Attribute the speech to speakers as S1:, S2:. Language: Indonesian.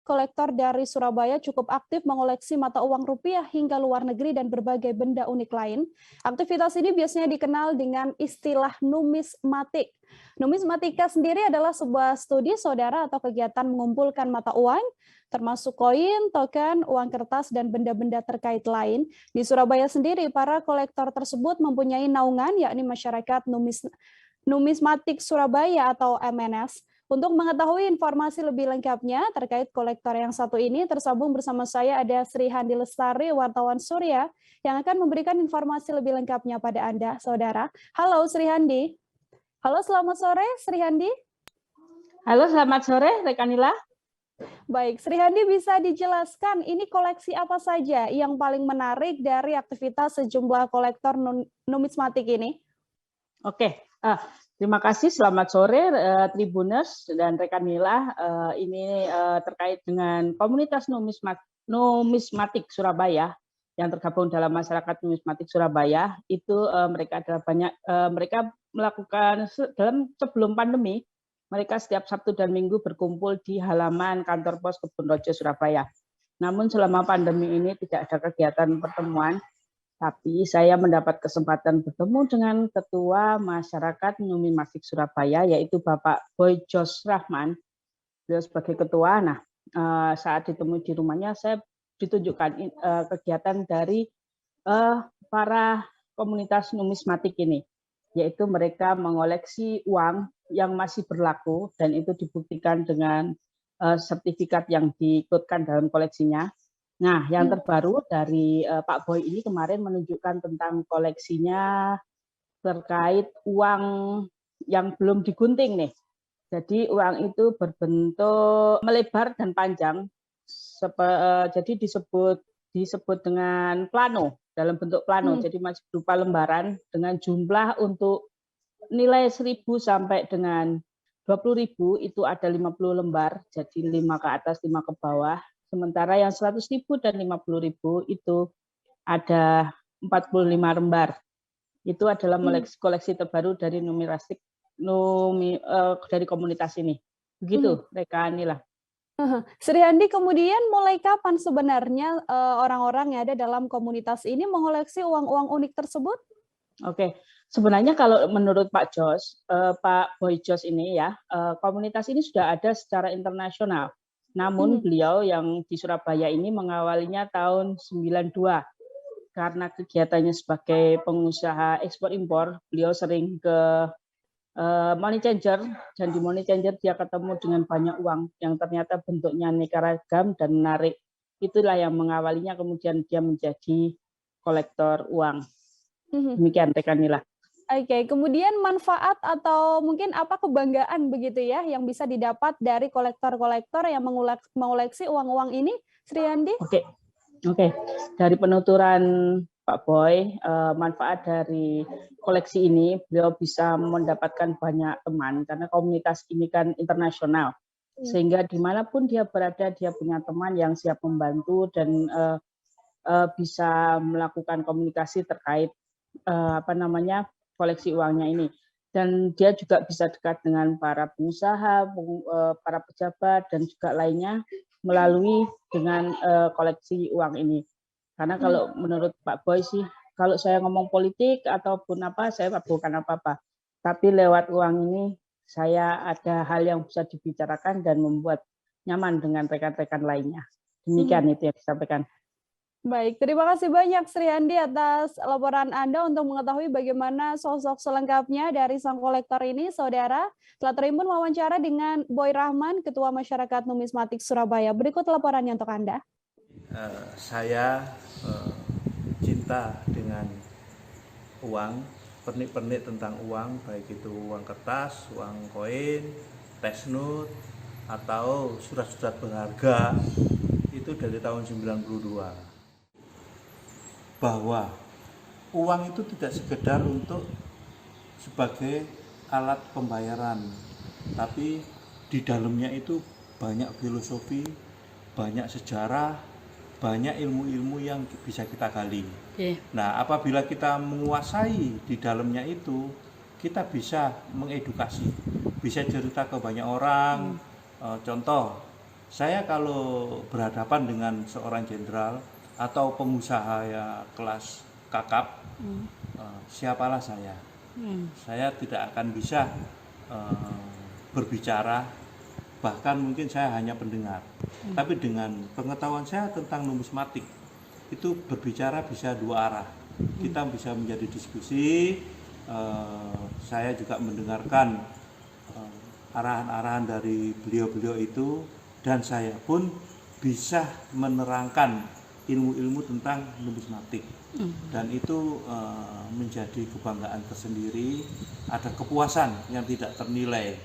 S1: kolektor dari Surabaya cukup aktif mengoleksi mata uang rupiah hingga luar negeri dan berbagai benda unik lain. Aktivitas ini biasanya dikenal dengan istilah numismatik. Numismatika sendiri adalah sebuah studi saudara atau kegiatan mengumpulkan mata uang, termasuk koin, token, uang kertas, dan benda-benda terkait lain. Di Surabaya sendiri, para kolektor tersebut mempunyai naungan, yakni Masyarakat Numismatik Surabaya atau MNS. Untuk mengetahui informasi lebih lengkapnya terkait kolektor yang satu ini, tersambung bersama saya ada Sri Handi Lestari, wartawan Surya, yang akan memberikan informasi lebih lengkapnya pada Anda, saudara. Halo Sri Handi. Halo, selamat sore Sri Handi.
S2: Halo, selamat sore Rekanila.
S1: Baik, Sri Handi bisa dijelaskan ini koleksi apa saja yang paling menarik dari aktivitas sejumlah kolektor numismatik ini?
S2: Oke, terima kasih. Selamat sore Tribuners dan Rekanila. Ini terkait dengan komunitas numismatik Surabaya yang tergabung dalam masyarakat numismatik Surabaya. Itu mereka adalah mereka melakukan sebelum pandemi. Mereka setiap Sabtu dan Minggu berkumpul di halaman kantor pos Kebonrojo Surabaya. Namun selama pandemi ini tidak ada kegiatan pertemuan, tapi saya mendapat kesempatan bertemu dengan Ketua Masyarakat Numismatik Surabaya, yaitu Bapak Boy Jos Rahman. Beliau sebagai ketua. Nah, saat ditemui di rumahnya, saya ditunjukkan kegiatan dari para komunitas numismatik ini, yaitu mereka mengoleksi uang yang masih berlaku dan itu dibuktikan dengan sertifikat yang diikutkan dalam koleksinya. Nah, yang terbaru dari Pak Boy ini kemarin menunjukkan tentang koleksinya terkait uang yang belum digunting nih. Jadi uang itu berbentuk melebar dan panjang, jadi disebut dengan plano, dalam bentuk plano. Jadi masih berupa lembaran dengan jumlah untuk nilai 1.000 sampai dengan 20.000 itu ada 50 lembar, jadi 5 ke atas, 5 ke bawah. Sementara yang 100.000 dan 50.000 itu ada 45 lembar. Itu adalah koleksi terbaru dari dari komunitas ini. Begitu, Rekanila.
S1: Sri Handi, kemudian mulai kapan sebenarnya orang-orang yang ada dalam komunitas ini mengoleksi uang-uang unik tersebut?
S2: Oke, sebenarnya kalau menurut Pak Jos, Pak Boy Jos ini ya, komunitas ini sudah ada secara internasional. Namun beliau yang di Surabaya ini mengawalinya tahun 92. Karena kegiatannya sebagai pengusaha ekspor impor, beliau sering ke money changer, dan di money changer dia ketemu dengan banyak uang yang ternyata bentuknya aneka ragam dan menarik. Itulah yang mengawalinya, kemudian dia menjadi kolektor uang. Demikian Rekanila.
S1: Oke, kemudian manfaat atau mungkin apa kebanggaan begitu ya yang bisa didapat dari kolektor-kolektor yang mengoleksi uang-uang ini, Sri Handi?
S2: Oke. Dari penuturan Pak Boy, manfaat dari koleksi ini, beliau bisa mendapatkan banyak teman karena komunitas ini kan internasional, sehingga dimanapun dia berada dia punya teman yang siap membantu dan bisa melakukan komunikasi terkait koleksi uangnya ini. Dan dia juga bisa dekat dengan para pengusaha, para pejabat, dan juga lainnya melalui dengan koleksi uang ini. Karena kalau menurut Pak Boy sih, kalau saya ngomong politik ataupun apa, saya bukan apa-apa. Tapi lewat uang ini, saya ada hal yang bisa dibicarakan dan membuat nyaman dengan rekan-rekan lainnya. Demikian itu yang disampaikan.
S1: Baik, terima kasih banyak Sri Handi atas laporan Anda untuk mengetahui bagaimana sosok selengkapnya dari sang kolektor ini, saudara. Telah terimpun wawancara dengan Boy Rahman, Ketua Masyarakat Numismatik Surabaya. Berikut laporannya untuk Anda.
S3: Saya cinta dengan uang, pernik-pernik tentang uang, baik itu uang kertas, uang koin, teks note, atau surat-surat berharga, itu dari tahun 92. Bahwa uang itu tidak sekedar untuk sebagai alat pembayaran, tapi di dalamnya itu banyak filosofi, banyak sejarah, banyak ilmu-ilmu yang bisa kita gali. Nah, apabila kita menguasai di dalamnya itu, kita bisa mengedukasi, bisa cerita ke banyak orang. Contoh, Saya kalau berhadapan dengan seorang jenderal atau pengusaha ya kelas kakap, siapalah saya? Saya tidak akan bisa berbicara, bahkan mungkin saya hanya pendengar. Tapi dengan pengetahuan saya tentang numismatik, itu berbicara bisa dua arah. Kita bisa menjadi diskusi, saya juga mendengarkan arahan-arahan dari beliau-beliau itu, dan saya pun bisa menerangkan ilmu-ilmu tentang numismatik. Dan itu menjadi kebanggaan tersendiri, ada kepuasan yang tidak ternilai